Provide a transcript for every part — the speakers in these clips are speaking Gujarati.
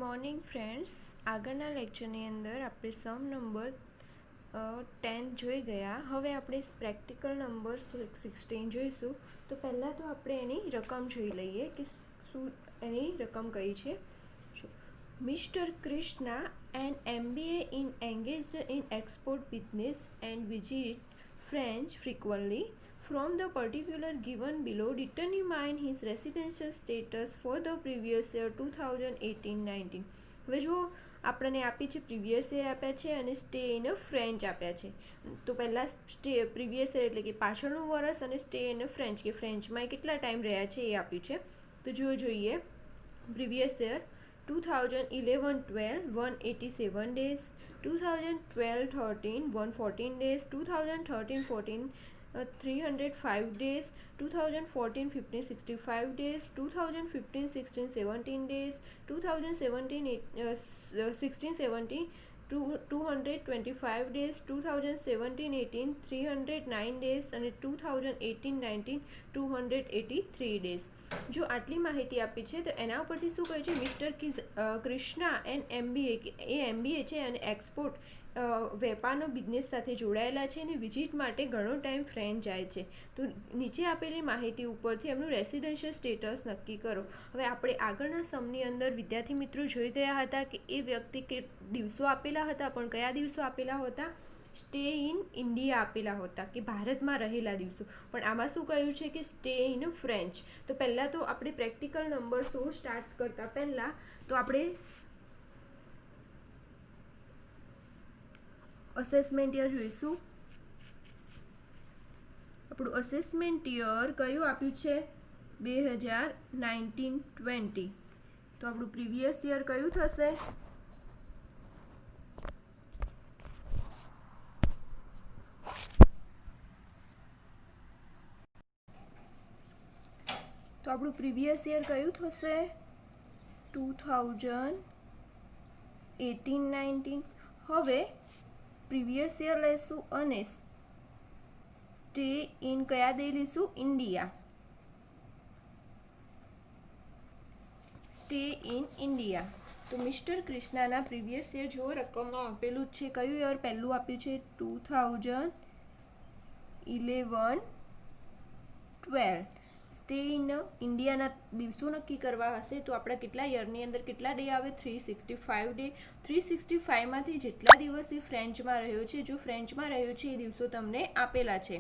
મોર્નિંગ ફ્રેન્ડ્સ, આગળના લેક્ચરની અંદર આપણે સમ નંબર 10 જોઈ ગયા. હવે આપણે પ્રેક્ટિકલ નંબર 16 જોઈશું. તો પહેલાં તો આપણે એની રકમ જોઈ લઈએ કે શું એની રકમ કઈ છે. Mister Krishna an MBA in engaged in export business and visit French frequently. From the particular given below, determine his residential status for the previous year 2018-19. હવે જો આપણને આપી છે પ્રીવિયસ યર આપ્યા છે અને સ્ટે ઇન ફ્રેન્ચ આપ્યા છે. તો પહેલાં પ્રીવિયસ યર એટલે કે પાછળનું વર્ષ અને સ્ટે ઇન ફ્રેન્ચ કે ફ્રેન્ચમાં કેટલા ટાઈમ રહ્યા છે એ આપ્યું છે. તો જોઈએ previous year 2011-12 187 days, 2012-13 114 days, 2013-14 305 days, 2014-15 65 days, 2015-16 17 days, 2017-16-17 225 days, 2017-18 309 days અને 2018-19 283 days. જો આટલી માહિતી આપી છે તો એના ઉપરથી શું કહે છે, mister Krishna an MBA A MBA છે અને એક્સપોર્ટ વેપારનો બિઝનેસ સાથે જોડાયેલા છે અને વિઝિટ માટે ઘણો ટાઈમ ફ્રેન્ચ જાય છે. તો નીચે આપેલી માહિતી ઉપરથી એમનું રેસિડેન્શિયલ સ્ટેટસ નક્કી કરો. હવે આપણે આગળના સમની અંદર વિદ્યાર્થી મિત્રો જોઈ ગયા હતા કે એ વ્યક્તિ કે દિવસો આપેલા હતા, પણ કયા દિવસો આપેલા હતા? સ્ટે ઇન ઇન્ડિયા આપેલા હતા કે ભારતમાં રહેલા દિવસો. પણ આમાં શું કહ્યું છે કે સ્ટે ઇન ફ્રેન્ચ. તો પહેલાં તો આપણે પ્રેક્ટિકલ નંબર 16 સ્ટાર્ટ કરતાં પહેલાં તો આપણે અસેસમેન્ટ યર જોઈશું. આપણું અસેસમેન્ટ યર કયું આપ્યું છે? 2019-20. તો આપણું પ્રીવિયસ યર કયું થશે? તો આપણું પ્રીવિયસ યર કયું થશે? 2018-19. હવે પ્રીવિયસ યર લઈશું અને સ્ટે ઇન કયા દે લઈશું? ઇન્ડિયા. Stay in India. તો મિસ્ટર કૃષ્ણાના પ્રીવિયસ યર જો રકમમાં આપેલું છે, કયું યર પહેલું આપ્યું છે? 2011-12. સ્ટે ઇન ઇન્ડિયાના દિવસો નક્કી કરવા હશે તો આપણા કેટલા યરની અંદર કેટલા ડે આવે? 365 ડે. 365માંથી જેટલા દિવસ એ ફ્રેન્ચમાં રહ્યો છે, જો ફ્રેન્ચમાં રહ્યો છે એ દિવસો તમને આપેલા છે,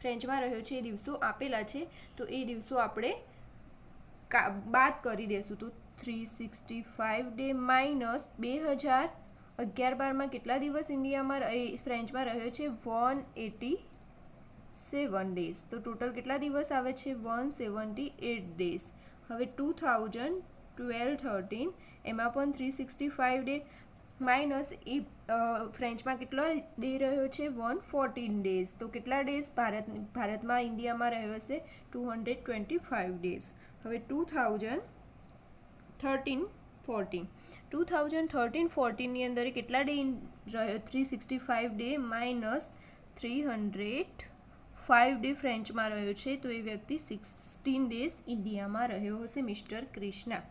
ફ્રેન્ચમાં રહ્યો છે એ દિવસો આપેલા છે, તો એ દિવસો આપણે બાદ કરી દેશું. તો 365 ડે માઇનસ 2011-12માં કેટલા દિવસ ઇન્ડિયામાં ફ્રેન્ચમાં રહ્યો છે? 187 ડેઝ. તો ટોટલ કેટલા દિવસ આવે છે? 178 ડેઝ. હવે 2012-13 એમાં પણ 365 ડે માઇનસ એ ફ્રેન્ચમાં કેટલો ડે રહ્યો છે? 114 ડેઝ. તો કેટલા ડેઝ ભારતમાં ઇન્ડિયામાં રહ્યો છે? 225 ડેઝ. હવે 2013-14ની અંદર કેટલા ડે રહ્યો? 365 ડે માઇનસ 305 ડે ફ્રેન્ચમાં રહ્યો છે, તો એ વ્યક્તિ 16 ડેઝ ઇન્ડિયામાં રહ્યો હશે, મિસ્ટર કૃષ્ણા.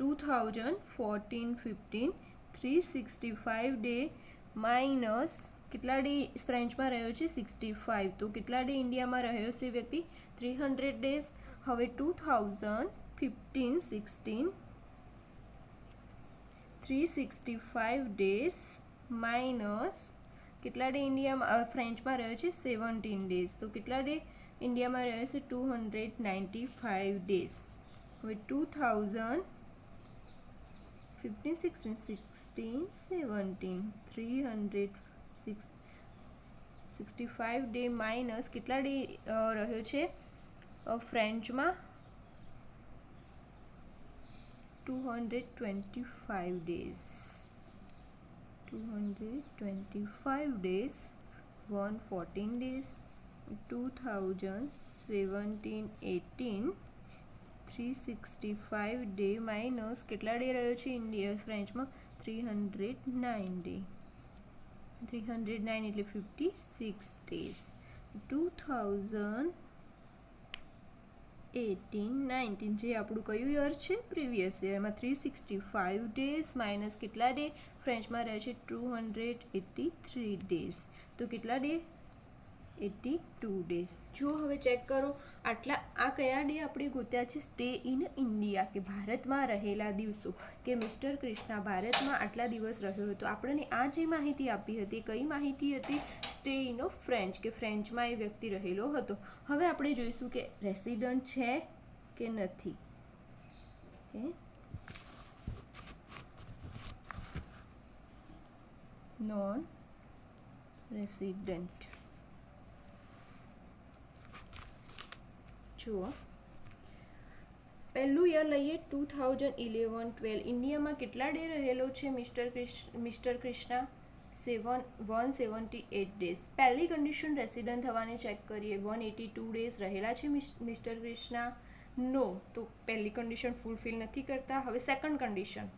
2014-15 365 ડે માઇનસ કેટલા ડે ફ્રેન્ચમાં રહ્યો છે? 65. તો કેટલા ડે ઇન્ડિયામાં રહ્યો છે વ્યક્તિ? 300 ડેઝ. હવે 2015-16 365 ડેઝ માઇનસ કેટલા ડે ઇન્ડિયામાં ફ્રેન્ચમાં રહ્યો છે? 17 ડેઝ. તો કેટલા ડે ઇન્ડિયામાં રહ્યો છે? 295 ડેઝ. હવે 2015-16 17 365 ડે માઇનસ કેટલા ડે રહ્યો છે ફ્રેન્ચમાં? 225 days. 225 days 114 days. 2017-18 365 day minus કેટલા ડે રહ્યો છે ઇન્ડિયા ફ્રેન્ચમાં? 309 ડે. 309 એટલે 56 ડેઝ. 2017 18, 19 જે આપણું કયું યર છે? Previous year. એમાં 365 ડેઝ માઇનસ કેટલા ડે? ફ્રેન્ચમાં રહે છે 283 ડેઝ. તો કેટલા ડે? 82 ડેઝ. જો હવે ચેક કરો આ કયા ડે આપણે ગોત્યા છે? સ્ટે ઇન ઇન્ડિયા, કે ભારતમાં રહેલા દિવસો, કે મિસ્ટર કૃષ્ણા ભારતમાં આટલા દિવસ રહ્યો હતો. આપણને આ જે માહિતી આપી હતી કઈ માહિતી હતી? સ્ટે ઇન ફ્રેન્ચ, કે ફ્રેન્ચમાં એ વ્યક્તિ રહેલો હતો. હવે આપણે જોઈશું કે રેસિડન્ટ છે કે નથી. Non resident. જુઓ પહેલું યર લઈએ 2011-12. ઇન્ડિયામાં કેટલા ડે રહેલો છે મિસ્ટર કૃષ્ણા? 178 ડેઝ. પહેલી કન્ડિશન રેસિડન્ટ થવાની ચેક કરીએ. 182 ડેઝ રહેલા છે મિસ્ટર કૃષ્ણા? નો. તો પહેલી કન્ડિશન ફૂલફિલ નથી કરતા. હવે સેકન્ડ કન્ડિશન,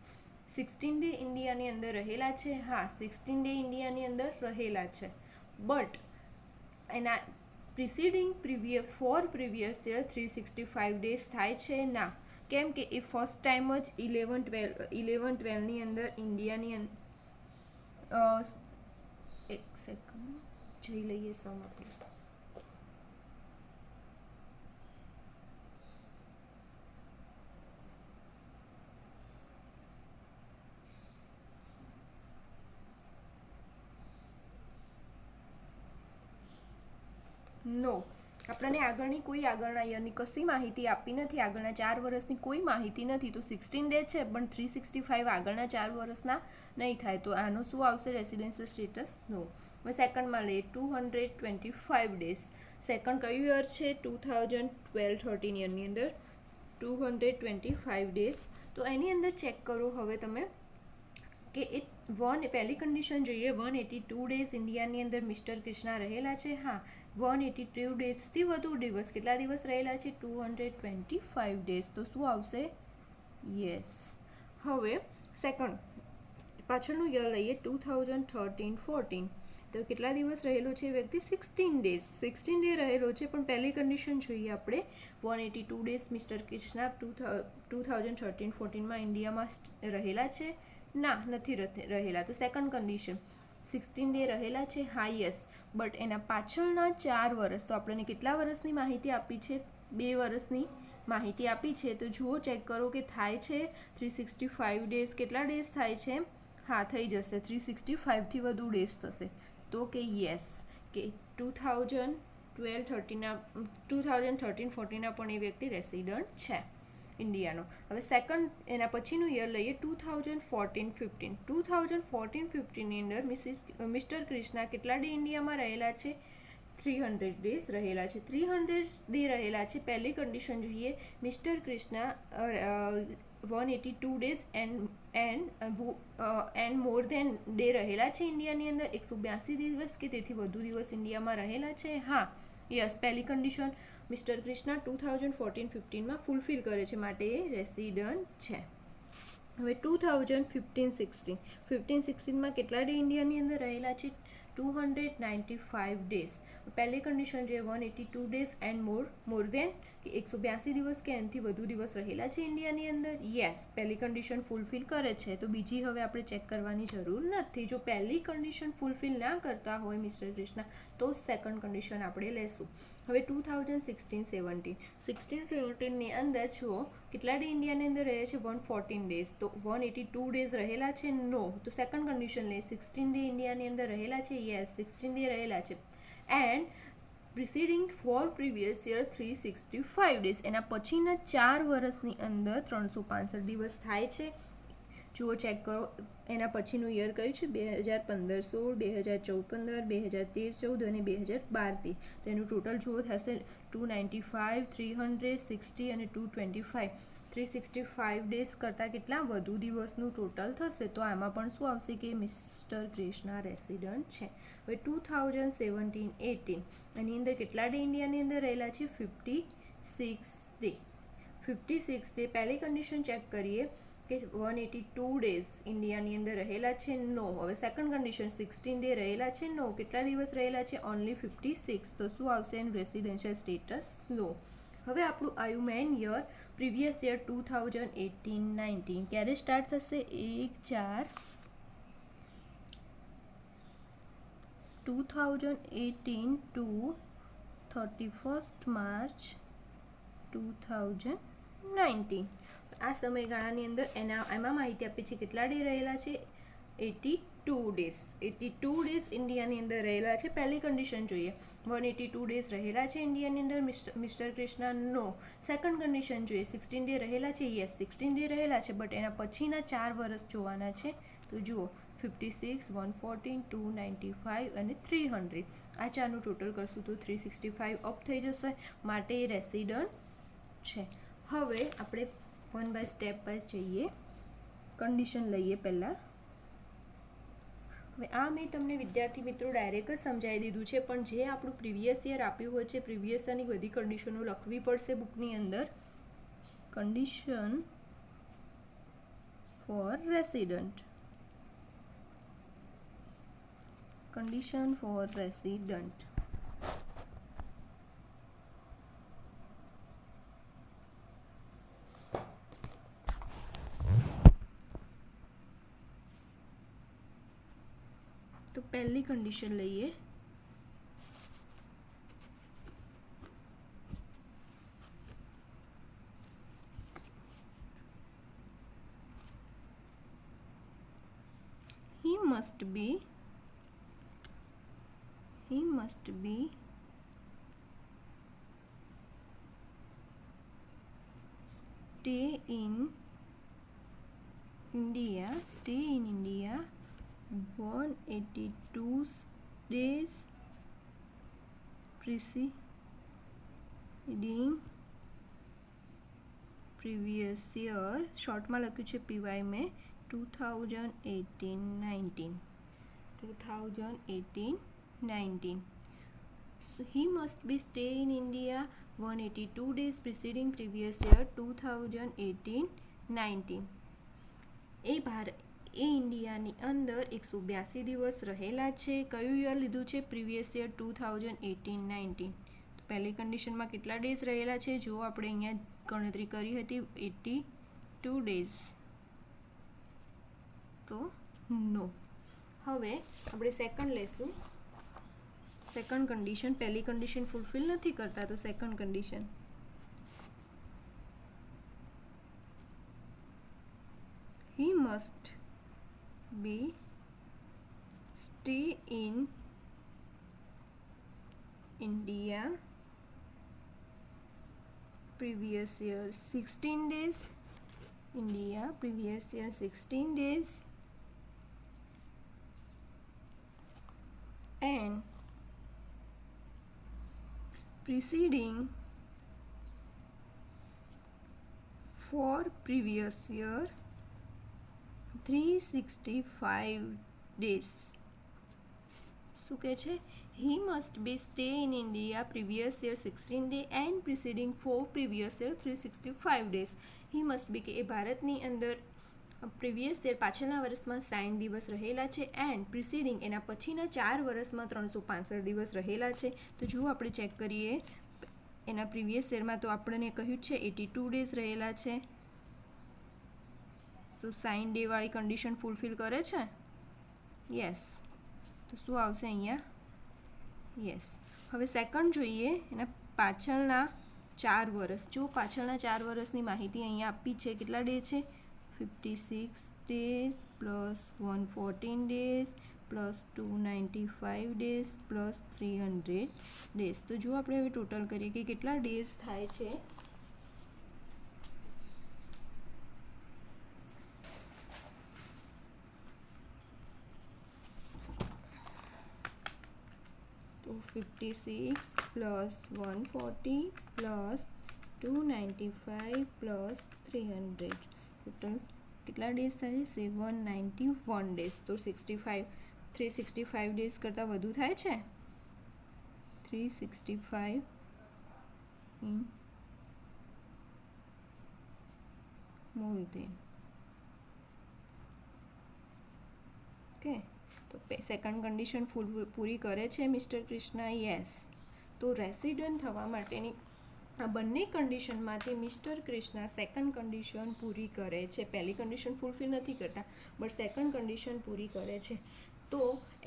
16 ડે ઇન્ડિયાની અંદર રહેલા છે? હા, 16 ડે ઇન્ડિયાની અંદર રહેલા છે. બટ એના પ્રિસીડિંગ પ્રીવિયસ યર 365 ડેઝ થાય છે? ના. કેમ કે એ ફર્સ્ટ ટાઈમ જ 11-12ની અંદર ઇન્ડિયાની એક સેકન્ડ જોઈ લઈએ સમ આપણે. નો, આપણને આગળના યરની કશી માહિતી આપી નથી. આગળના 4 વર્ષની કોઈ માહિતી નથી. તો 16 ડે છે પણ 365 આગળના 4 વર્ષના નહીં થાય. તો આનો શું આવશે? રેસિડેન્શિયલ સ્ટેટસ નો. હવે સેકન્ડમાં લઈએ 225 ડેઝ. સેકન્ડ કયું યર છે? 2012-13 યરની અંદર 225 ડેઝ. તો એની અંદર ચેક કરો હવે તમે કે પહેલી કન્ડિશન જોઈએ. 182 ડેઝ ઇન્ડિયાની અંદર મિસ્ટર કૃષ્ણા રહેલા છે? હા. 182 ડેઝથી વધુ દિવસ. કેટલા દિવસ રહેલા છે? 225 ડેઝ. તો શું આવશે? યસ. હવે સેકન્ડ પાછળનું યર લઈએ 2013-14. તો કેટલા દિવસ રહેલો છે વ્યક્તિ? 16 ડેઝ. 16 ડે રહેલો છે પણ પહેલી કન્ડિશન જોઈએ આપણે. 182 ડેઝ મિસ્ટર કૃષ્ણા 2013-14માં ઇન્ડિયામાં રહેલા છે? ના, નથી રહેલા. તો સેકન્ડ કન્ડિશન, 16 ડે રહેલા છે? હા, યસ. બટ એના પાછળના 4 વર્ષ, તો આપણને કેટલા વર્ષની માહિતી આપી છે? 2 વર્ષની માહિતી આપી છે. તો જુઓ ચેક કરો કે થાય છે 365 ડેઝ. કેટલા ડેઝ થાય છે? હા, થઈ જશે. 365થી વધુ ડેઝ થશે. તો કે યસ, કે 2013-14ના પણ એ વ્યક્તિ રેસિડન્ટ છે ઇન્ડિયાનો. હવે સેકન્ડ એના પછીનું યર લઈએ 2014-15. 2014-15ની અંદર મિસ્ટર કૃષ્ણા કેટલા ડે ઇન્ડિયામાં રહેલા છે? 300 ડેઝ રહેલા છે. 300 ડે રહેલા છે. પહેલી કન્ડિશન જોઈએ. Mister Krishna 182 days and more than day રહેલા છે ઇન્ડિયાની અંદર. 182 દિવસ કે તેથી વધુ દિવસ ઇન્ડિયામાં રહેલા છે? હા, યસ. પહેલી કન્ડિશન મિસ્ટર કૃષ્ણા 2014-15માં ફૂલફિલ કરે છે, માટે એ રેસિડન્ટ છે. હવે 2015-16. 15-16માં કેટલા ડે ઇન્ડિયાની અંદર રહેલા છે? 295 ડેઝ. પહેલી કન્ડિશન જે 182 ડેઝ એન્ડ મોર ધેન, કે 182 દિવસ કે એનાથી વધુ દિવસ રહેલા છે ઇન્ડિયાની અંદર? યસ. પહેલી કન્ડિશન ફૂલફિલ કરે છે. તો બીજી હવે આપણે ચેક કરવાની જરૂર નથી. જો પહેલી કન્ડિશન ફૂલફિલ ના કરતા હોય મિસ્ટર કૃષ્ણા તો સેકન્ડ કન્ડિશન આપણે લેશું. હવે 2016-17. 16-17ની અંદર જુઓ કેટલા ડે ઇન્ડિયાની અંદર રહે છે? 114 ડેઝ. તો 182 ડેઝ રહેલા છે? નો. તો સેકન્ડ કન્ડિશન લે. 16 ડે ઇન્ડિયાની અંદર રહેલા છે? યસ, 16 ડે રહેલા છે. And preceding four previous year 365 days. એના પછીના 4 વર્ષની અંદર 365 દિવસ થાય છે. જુઓ ચેક કરો એના પછીનું યર કયું છે? 2015-16, 2014-15, 2013-14 અને 2012-13. તો એનું ટોટલ જુઓ થશે 295, 360 અને 225. 365 ડેઝ કરતાં કેટલા વધુ દિવસનું ટોટલ થશે. તો આમાં પણ શું આવશે કે મિસ્ટર કૃષ્ણા રેસિડન્ટ છે. હવે 2017-18 એની અંદર કેટલા ડે ઇન્ડિયાની અંદર રહેલા છે? 56 ડે. 56 ડે. પહેલી કન્ડિશન ચેક કરીએ કે 182 ડેઝ ઇન્ડિયાની અંદર રહેલા છે? નો. હવે સેકન્ડ કન્ડિશન 16 ડે રહેલા છે? નો. કેટલા દિવસ રહેલા છે? ઓનલી 56. તો શું આવશે? એનું રેસિડેન્શિયલ સ્ટેટસ નો. હવે આપણું આવ્યું મેન યર પ્રીવિયસ યર 2018-19 ક્યારે સ્ટાર્ટ થશે 1/4/2018 ટુ 31st March 2019 આ સમયગાળાની અંદર એમાં માહિતી આપી છે કેટલા ડે રહેલા છે 82 ડેઝ 82 ડેઝ ઇન્ડિયાની અંદર રહેલા છે. પહેલી કન્ડિશન જોઈએ 182 ડેઝ રહેલા છે ઇન્ડિયાની અંદર મિસ્ટર કૃષ્ણા નો. સેકન્ડ કન્ડિશન જોઈએ 16 ડે રહેલા છે યસ 16 ડે રહેલા છે બટ એના પછીના 4 વર્ષ જોવાના છે. તો જુઓ 56 114 295 અને 300 આ ચારનું ટોટલ કરશું તો 365 અપ થઈ જશે માટે એ રેસિડન્ટ છે. હવે આપણે વન બાય સ્ટેપ વાઇઝ જઈએ કન્ડિશન લઈએ પહેલાં. હવે આ મેં તમને વિદ્યાર્થી મિત્રો ડાયરેક્ટ જ સમજાવી દીધું છે પણ જે આપણું પ્રીવિયસ યર આપ્યું હોય છે પ્રીવિયસ યરની બધી કન્ડિશનો લખવી પડશે બુકની અંદર. Condition for resident condition for resident તો પહેલી કન્ડિશન લઈએ he must be stay in India 182 days preceding previous year શોર્ટમાં લખ્યું છે પીવાય મેં 2018-19 so he must be stay in India 182 days preceding previous year 2018-19 એ ઇન્ડિયાની અંદર 182 દિવસ રહેલા છે. કયું યર લીધું છે પ્રીવિયસ યર 2018-19 તો પહેલી કન્ડિશનમાં કેટલા ડેઝ રહેલા છે જો આપણે અહીંયા ગણતરી કરી હતી 82 ડેઝ તો નો. હવે આપણે સેકન્ડ લેશું સેકન્ડ કન્ડિશન પહેલી કન્ડિશન ફૂલફિલ નથી કરતા તો second condition he must be stay in India previous year 16 days previous year 16 days and preceding for previous year 365 days. શું કહે છે he must be stay in India previous year 16 day and preceding for previous year 365 days. he must be કે એ ભારતની અંદર પ્રીવિયસ યર પાછળના વર્ષમાં 60 દિવસ રહેલા છે એન્ડ પ્રિસીડિંગ એના પછીના 4 વર્ષમાં 365 દિવસ રહેલા છે. તો જો આપણે ચેક કરીએ એના પ્રીવિયસ યરમાં તો આપણને કહ્યું છે 82 ડેઝ રહેલા છે તો 60 ડે વાળી કન્ડિશન ફૂલફિલ કરે છે યસ તો શું આવશે અહીંયા યસ. હવે સેકન્ડ જોઈએ એના પાછળના 4 વર્ષ જો પાછળના 4 વર્ષની માહિતી અહીંયા આપી છે કેટલા ડે છે 56 days plus 114 days plus 295 days plus 300 days. તો જો આપણે હવે ટોટલ કરીએ કે કેટલા ડેઝ થાય છે તો 56 plus 140 plus 295 plus 300 ટોટલ કેટલા ડેઝ થાય છે 791 ડેઝ. તો 365 ડેઝ કરતાં વધુ થાય છે 365 in more than ઓકે. તો સેકન્ડ કન્ડિશન પૂરી કરે છે મિસ્ટર કૃષ્ણા યસ. તો રેસિડન્ટ થવા માટેની આ બંને કન્ડિશનમાંથી મિસ્ટર ક્રિષ્ના સેકન્ડ કન્ડિશન પૂરી કરે છે. પહેલી કન્ડિશન ફૂલફિલ નથી કરતા, બટ સેકન્ડ કન્ડિશન પૂરી કરે છે. તો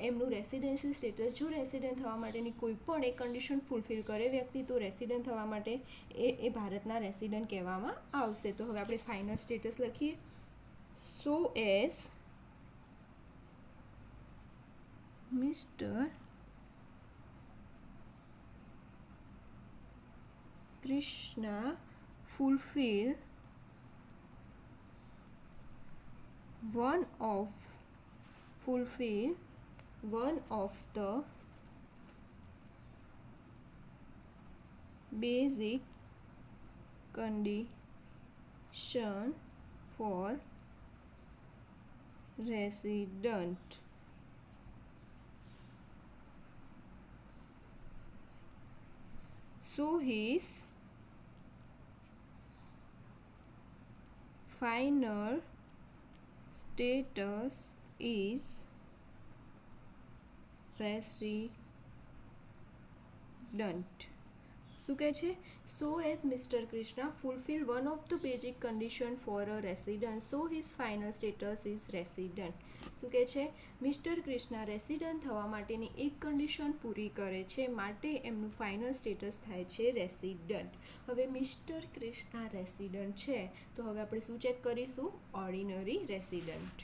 એમનું રેસિડેન્શિયલ સ્ટેટસ, જો રેસિડન્ટ થવા માટેની કોઈ પણ એક કન્ડિશન ફૂલફિલ કરે વ્યક્તિ, તો રેસિડન્ટ થવા માટે એ ભારતના રેસિડન્ટ કહેવામાં આવશે. તો હવે આપણે ફાઇનલ સ્ટેટસ લખીએ. સો as mister Krishna fulfill one of the basic condition for resident. So his final status is resident. શું કહે છે? So as Mr. Krishna fulfill one of the basic condition for a resident, so his final status is resident. શું કહે છે? મિસ્ટર ક્રિષ્ના રેસિડન્ટ થવા માટેની એક કન્ડિશન પૂરી કરે છે, માટે એમનું ફાઇનલ સ્ટેટસ થાય છે રેસિડન્ટ. હવે મિસ્ટર ક્રિષ્ના રેસિડન્ટ છે, તો હવે આપણે શું ચેક કરીશું? Ordinary resident.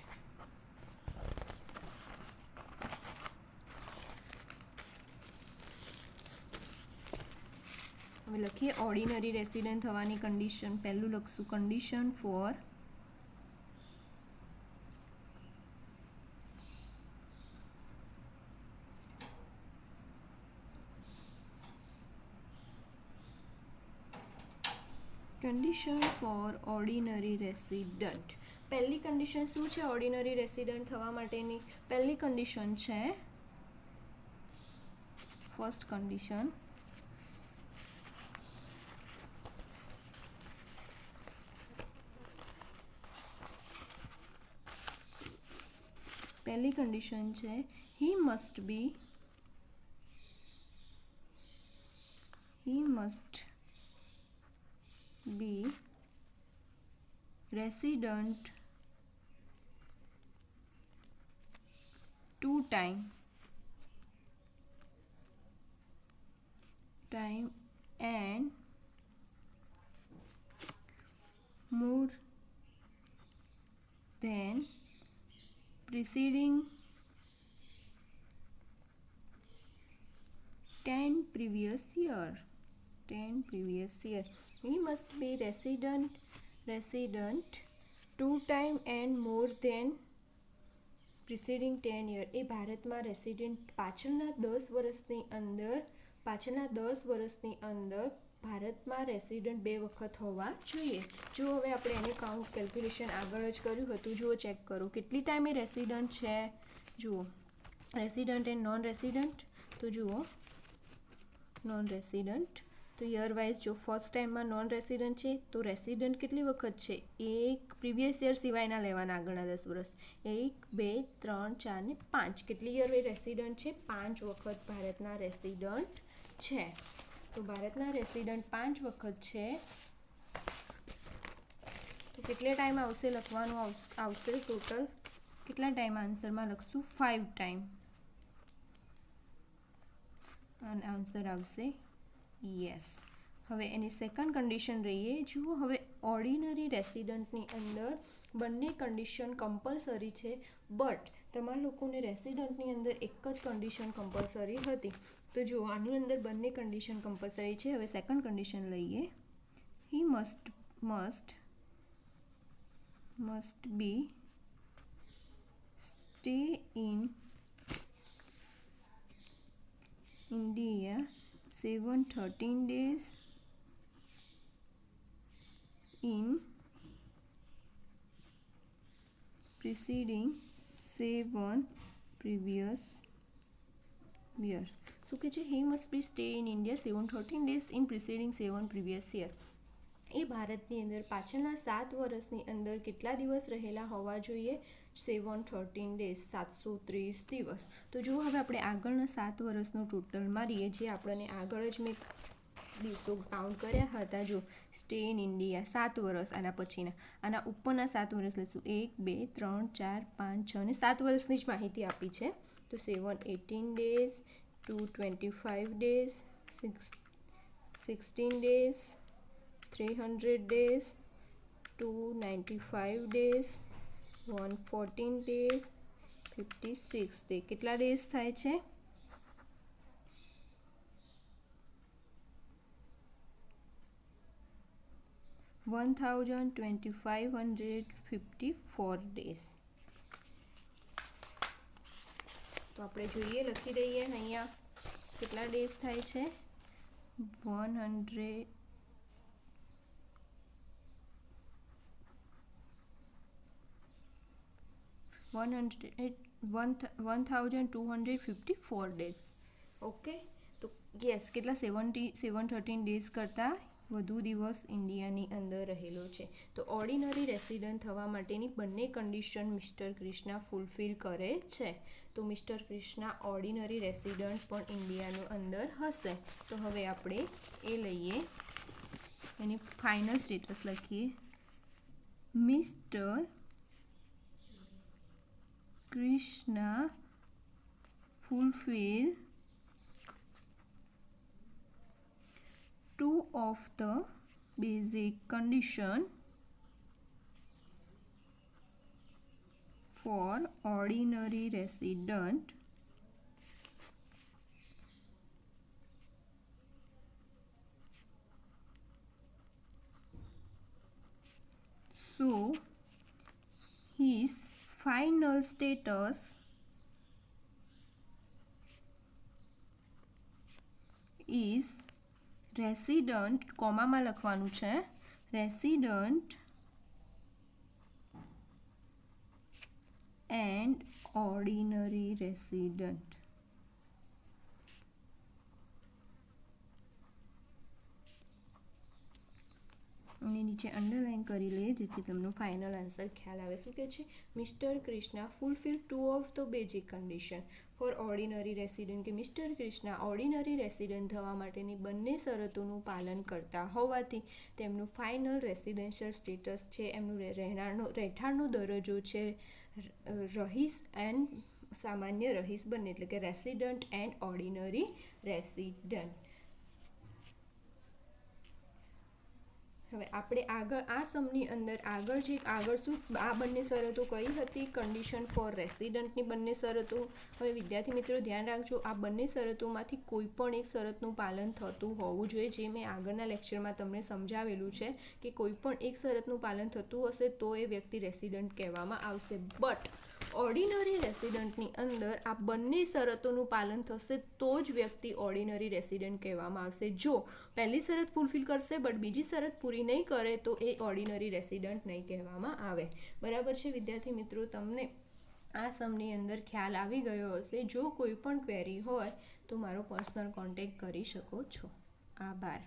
હવે લખીએ ઓર્ડિનરી રેસિડન્ટ થવાની કન્ડિશન. પહેલું લખશું કન્ડિશન ફોર ઓર્ડિનરી રેસિડન્ટ. પહેલી કન્ડિશન શું છે ઓર્ડિનરી રેસિડન્ટ થવા માટેની? પહેલી કન્ડિશન છે ફર્સ્ટ કન્ડિશન, પહેલી કન્ડિશન છે he must be resident 2 time and more than preceding 10 previous year. He must be resident 2 time and more than preceding 10 year. એ ભારતમાં રેસિડેન્ટ પાછળના 10 વર્ષની અંદર ભારતમાં રેસિડન્ટ 2 વખત હોવા જોઈએ. જો હવે આપણે એને કાઉન્ટ કેલ્ક્યુલેશન આગળ જ કર્યું હતું, જુઓ ચેક કરો કેટલી ટાઈમ એ રેસિડન્ટ છે. જુઓ રેસિડન્ટ એન્ડ નોન રેસિડન્ટ. તો જુઓ નોન રેસિડન્ટ, તો યર વાઇઝ જો ફર્સ્ટ ટાઈમમાં નોન રેસિડન્ટ છે, તો રેસિડન્ટ કેટલી વખત છે? એક પ્રીવિયસ યર સિવાયના લેવાના આગળના 10 વર્ષ. 1 2 3 4 ને 5. કેટલી યર રેસિડન્ટ છે? 5 વખત ભારતના રેસિડન્ટ છે. તો ભારતના રેસિડન્ટ 5 વખત છે, તો કેટલા ટાઈમ આવશે લખવાનું આવશે ટોટલ? કેટલા ટાઈમ આન્સરમાં લખશું? 5 ટાઈમ. અને આન્સર આવશે યસ. હવે એની સેકન્ડ કન્ડિશન રહીએ. જુઓ હવે ઓર્ડિનરી રેસિડન્ટની અંદર બંને કન્ડિશન કમ્પલસરી છે, બટ તમારા લોકોને રેસિડન્ટની અંદર એક જ કન્ડિશન કમ્પલસરી હતી. તો જુઓ આની અંદર બંને કન્ડિશન કમ્પલસરી છે. હવે સેકન્ડ કન્ડિશન લઈએ. He must be stay in India 713 days in preceding 7 previous years. શું કહે છે? he must be stay in India 713 days in preceding 7 previous year. એ ભારતની અંદર પાછળના 7 વર્ષની અંદર કેટલા દિવસ રહેલા હોવા જોઈએ? 713 days, 730 દિવસ. તો જુઓ હવે આપણે આગળના 7 વર્ષનું ટોટલ મારીએ, જે આપણને આગળ જ મેં દિવસો કાઉન્ટ કર્યા હતા. જો સ્ટે ઇન ઇન્ડિયા 7 વર્ષ, આના પછીના, આના ઉપરના 7 વર્ષ લઈશું. 1 2 3 4 5 6 અને 7 વર્ષની જ માહિતી આપી છે. તો 7 18 days, 2 25 days, 16 days, 300 days, 295 days, 114 days, 56 day. કેટલા ડેઝ થાય છે? 1254 ડેઝ. તો આપણે જોઈએ, લખી દઈએ અહીંયા કેટલા ડેઝ થાય છે. 1254 ડેઝ. ઓકે, તો યસ, કેટલા 713 ડેઝ કરતાં વધુ દિવસ ઇન્ડિયાની અંદર રહેલો છે. તો ઓર્ડિનરી રેસિડન્ટ થવા માટેની બંને કન્ડિશન મિસ્ટર ક્રિષ્ના ફૂલફિલ કરે છે. તો મિસ્ટર ક્રિષ્ના ઓર્ડિનરી રેસિડન્ટ પણ ઇન્ડિયાનું અંદર હશે. તો હવે આપણે એ લઈએ, એની ફાઇનલ સ્ટેટસ લખીએ. Mister Krishna fulfill 2 of the basic condition for ordinary resident. So his final status is resident, કોમામાં લખવાનું છે, resident and ordinary resident. અને નીચે અંડરલાઇન કરી લે જેથી તમને ફાઇનલ આન્સર ખ્યાલ આવે. શું કહે છે? Mister Krishna fulfil 2 of the basic condition for ordinary resident. કે મિસ્ટર ક્રિષ્ના ઓર્ડિનરી રેસિડન્ટ થવા માટેની બંને શરતોનું પાલન કરતા હોવાથી તેમનું ફાઇનલ રેસિડેન્શિયલ સ્ટેટસ છે, એમનું રહેઠાણનો દરજ્જો છે રહીશ એન્ડ સામાન્ય રહીશ બંને, એટલે કે રેસિડન્ટ એન્ડ ઓર્ડિનરી રેસિડન્ટ. હવે આપણે આગળ આ સમની અંદર આગળ શું આ બંને શરતો કઈ હતી? કન્ડિશન ફોર રેસિડન્ટની બંને શરતો. હવે વિદ્યાર્થી મિત્રો ધ્યાન રાખજો, આ બંને શરતોમાંથી કોઈ પણ એક શરતનું પાલન થતું હોવું જોઈએ. જે મેં આગળના લેક્ચરમાં તમને સમજાવેલું છે કે કોઈ પણ એક શરતનું પાલન થતું હશે તો એ વ્યક્તિ રેસિડન્ટ કહેવામાં આવશે. બટ ઓર્ડિનરી રેસિડન્ટની અંદર આ બંને શરતોનું પાલન થશે તો જ વ્યક્તિ ઓર્ડિનરી રેસિડન્ટ કહેવામાં આવશે. જો પહેલી શરત ફૂલફિલ કરશે બટ બીજી શરત પૂરી નહીં કરે તો એ ઓર્ડિનરી રેસિડન્ટ નહીં કહેવામાં આવે. બરાબર છે વિદ્યાર્થી મિત્રો? તમને આ સમની અંદર ખ્યાલ આવી ગયો હશે. જો કોઈ પણ ક્વેરી હોય તો મારો પર્સનલ કોન્ટેક્ટ કરી શકો છો. આભાર.